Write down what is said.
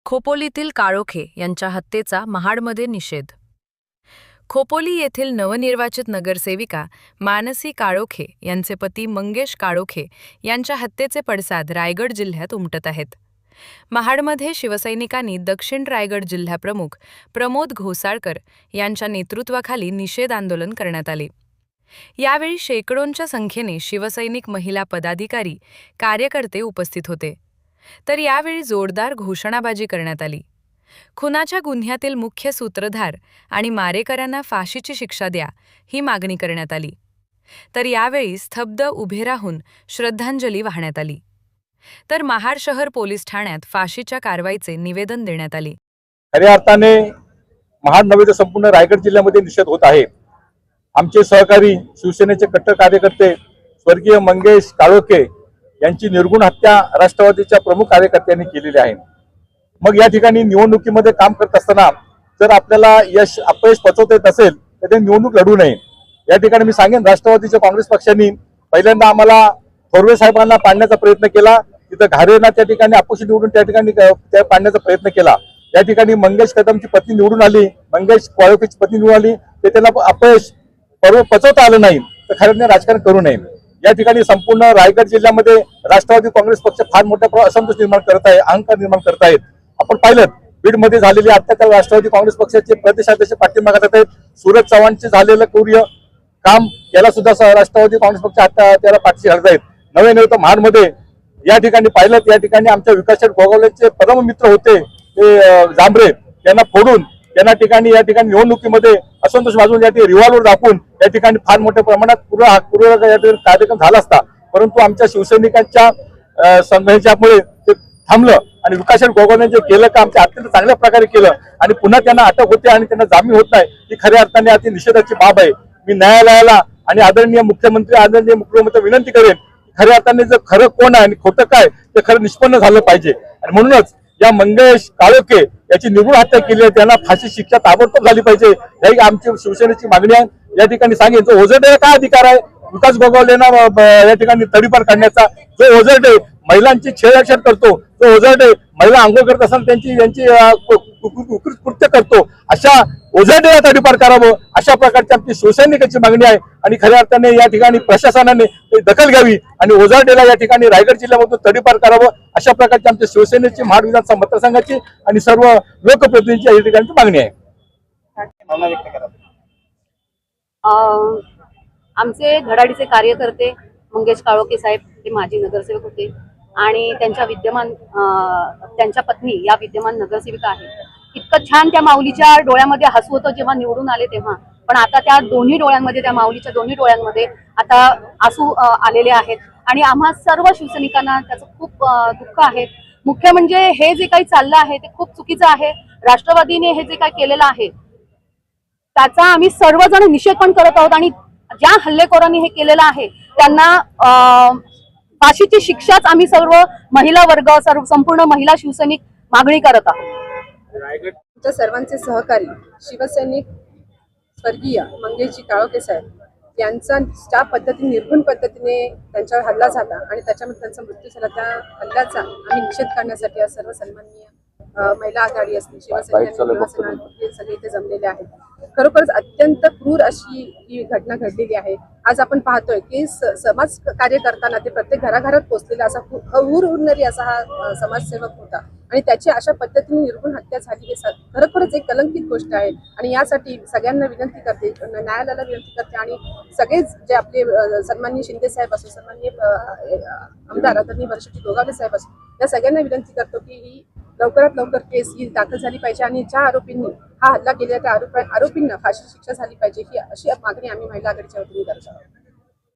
खोपोलीतील काळोखे यांच्या हत्येचा महाडमध्ये निषेध. खोपोली येथील नवनिर्वाचित नगरसेविका मानसी काळोखे यांचे पती मंगेश काळोखे यांच्या हत्येचे पडसाद रायगड जिल्ह्यात उमटत आहेत. महाडमध्ये शिवसैनिकांनी दक्षिण रायगड जिल्हाप्रमुख प्रमोद घोसाळकर यांच्या नेतृत्वाखाली निषेध आंदोलन करण्यात आले. यावेळी शेकडोंच्या संख्येने शिवसैनिक, महिला पदाधिकारी, कार्यकर्ते उपस्थित होते. तर यावेळी जोरदार घोषणाबाजी करण्यात आली. खुनाच्या गुन्ह्यातील मुख्य सूत्रधार आणि मारेकऱ्यांना फाशीची शिक्षा द्या, ही मागणी करण्यात आली. तर यावेळी स्तब्ध उभे राहून श्रद्धांजली वाहण्यात आली. तर महाड शहर पोलीस ठाण्यात फाशीच्या कारवाईचे निवेदन देण्यात आले. खऱ्या अर्थाने महाड नव्हे तर संपूर्ण रायगड जिल्ह्यामध्ये निषेध होत आहे. आमचे सहकारी शिवसेनेचे कट्टर कार्यकर्ते स्वर्गीय मंगेश काळोखे यांची निर्गुण हत्या राष्ट्रवादीच्या प्रमुख कार्यकर्त्यांनी केलेली आहे. मग या ठिकाणी निवडणुकीमध्ये काम करत असताना जर आपल्याला अपयश पचवता येत असेल तर ते निवडणूक लढू नये. या ठिकाणी मी सांगेन, राष्ट्रवादीच्या काँग्रेस पक्षांनी पहिल्यांदा आम्हाला थोरवे साहेबांना पाडण्याचा प्रयत्न केला. तिथं घारेंना त्या ठिकाणी अपक्ष निवडून त्या ठिकाणी पाडण्याचा प्रयत्न केला. या ठिकाणी मंगेश कदमची पत्नी निवडून आली, मंगेश काळोखेची पत्नी निवडून आली, ते त्यांना अपयश पचवता आलं नाही. तर खरं राजकारण करू नये. या ठिकाणी संपूर्ण रायगड जिल्ह्यामध्ये राष्ट्रवादी काँग्रेस पक्ष फार मोठा असंतोष निर्माण करत आहे, अहंकार निर्माण करत आहेत. आपण पाहिलं बीडमध्ये झालेली अत्याचार राष्ट्रवादी काँग्रेस पक्षाचे प्रदेशाध्यक्ष पाठिंबा करत आहेत. सूरज चव्हाणचे झालेलं क्रूर काम याला सुद्धा राष्ट्रवादी काँग्रेस पक्ष आता त्याला पाठीशी घालत आहेत. नवे तर महाडमध्ये या ठिकाणी पाहिलं, या ठिकाणी आमच्या विकासशेठ गोगावलेचे परम मित्र होते ते जांभरे, त्यांना फोडून त्यांना ठिकाणी या ठिकाणी निवडणुकीमध्ये असंतोष वाजवून या ठिकाणी रिव्हॉल्वर दाखवून या ठिकाणी फार मोठ्या प्रमाणात कार्यक्रम झाला असता. परंतु आमच्या शिवसैनिकांच्या संघर्षामुळे ते थांबलं आणि विकासशेठ गोगावले जे केलं काम ते अत्यंत चांगल्या प्रकारे केलं आणि पुन्हा त्यांना अटक होते आणि त्यांना जामीन होत नाही, ही खऱ्या अर्थाने अति निषेधाची बाब आहे. मी न्यायालयाला आणि आदरणीय मुख्यमंत्री, आदरणीय मुख्यमंत्री विनंती करेन, खऱ्या अर्थाने जर खरं कोण आहे आणि खोटं काय ते खरं निष्पन्न झालं पाहिजे. आणि म्हणूनच या मंगेश काळोखे याची निर्गुण हत्या केली आहे, त्यांना फाशी शिक्षा ताबडतोब झाली पाहिजे, ही आमची शिवसेनेची मागणी आहे. या ठिकाणी सांगेन, जो ओझरडेला काय अधिकार आहे विकास गोगावलेंना या ठिकाणी तडीपार काढण्याचा? जो ओझरडे महिलांची छेडछाड करतो, तो ओझरडे महिला आंघोळ करत असताना त्यांची कृत्य करतो, अशा ओझरडेला तडीपार करावं, अशा प्रकारची आमची शिवसैनिकाची मागणी आहे. आणि खऱ्या अर्थाने या ठिकाणी प्रशासनाने दखल घ्यावी आणि ओझरडेला या ठिकाणी रायगड जिल्ह्यामधून तडीपार करावं, अशा प्रकारची आमच्या शिवसेनेची, महाड विधानसभा मतदारसंघाची आणि सर्व लोकप्रतिनिधींची या ठिकाणी मागणी आहे. आमचे धडाडीचे कार्यकर्ते मंगेश काळोखे साहेब, ते माजी नगरसेवक होते आणि त्यांच्या पत्नी या विद्यमान नगरसेविका आहेत. इतकं छान त्या माऊलीच्या डोळ्यामध्ये हसू होतं जेव्हा निवडून आले तेव्हा, पण आता त्या दोन्ही डोळ्यांमध्ये, त्या माऊलीच्या दोन्ही डोळ्यांमध्ये आता आसू आलेले आहेत आणि आम्हा सर्व शिवसैनिकांना त्याचं खूप दुःख आहे. मुख्य म्हणजे हे जे काही चाललं आहे ते खूप चुकीचं आहे. राष्ट्रवादीने हे जे काही केलेलं आहे त्याचा आम्ही सर्वजण निषेध पण करत आहोत आणि ज्या हल्लेखोरांनी हे केलेलं आहे त्यांना फाशीची शिक्षाच आम्ही सर्व महिला वर्ग, संपूर्ण महिला शिवसैनिक मागणी करत आहोत. सर्वांचे सहकारी शिवसैनिक स्वर्गीय मंगेशजी काळोखे साहेब यांचा ज्या पद्धतीने, निर्गुण पद्धतीने त्यांच्यावर हल्ला झाला आणि त्याच्यामध्ये त्यांचा मृत्यू झाला, त्या हल्ल्याचा आम्ही निषेध करण्यासाठी आज सर्व सन्माननीय महिला आघाडी असतील, शिवसेना सगळे इथे जमलेले आहेत. खरोखरच अत्यंत क्रूर अशी ही घटना घडलेली आहे. आज आपण पाहतोय की समाज कार्य करताना ते प्रत्येक घराघरात पोहोचलेला असा हूर हुरणारी असा हा समाजसेवक होता आणि त्याची अशा पद्धतीने निर्गुण हत्या झाली हे खरोखरच एक कलंकित गोष्ट आहे. आणि यासाठी सगळ्यांना विनंती करते, न्यायालयाला विनंती करते आणि सगळेच जे आपले सन्माननीय शिंदे साहेब असो, सन्माननीय आमदार आदरणीय वर्षाची गोगावले साहेब असो, या सगळ्यांना विनंती करतो की ही लवकरात लवकर केस ही दाखल झाली पाहिजे आणि ज्या आरोपींनी हा हल्ला केलेला त्या आरोपींना फाशी शिक्षा झाली पाहिजे, ही अशी मागणी आम्ही महिला आघाडीच्या वतीने करत आहोत.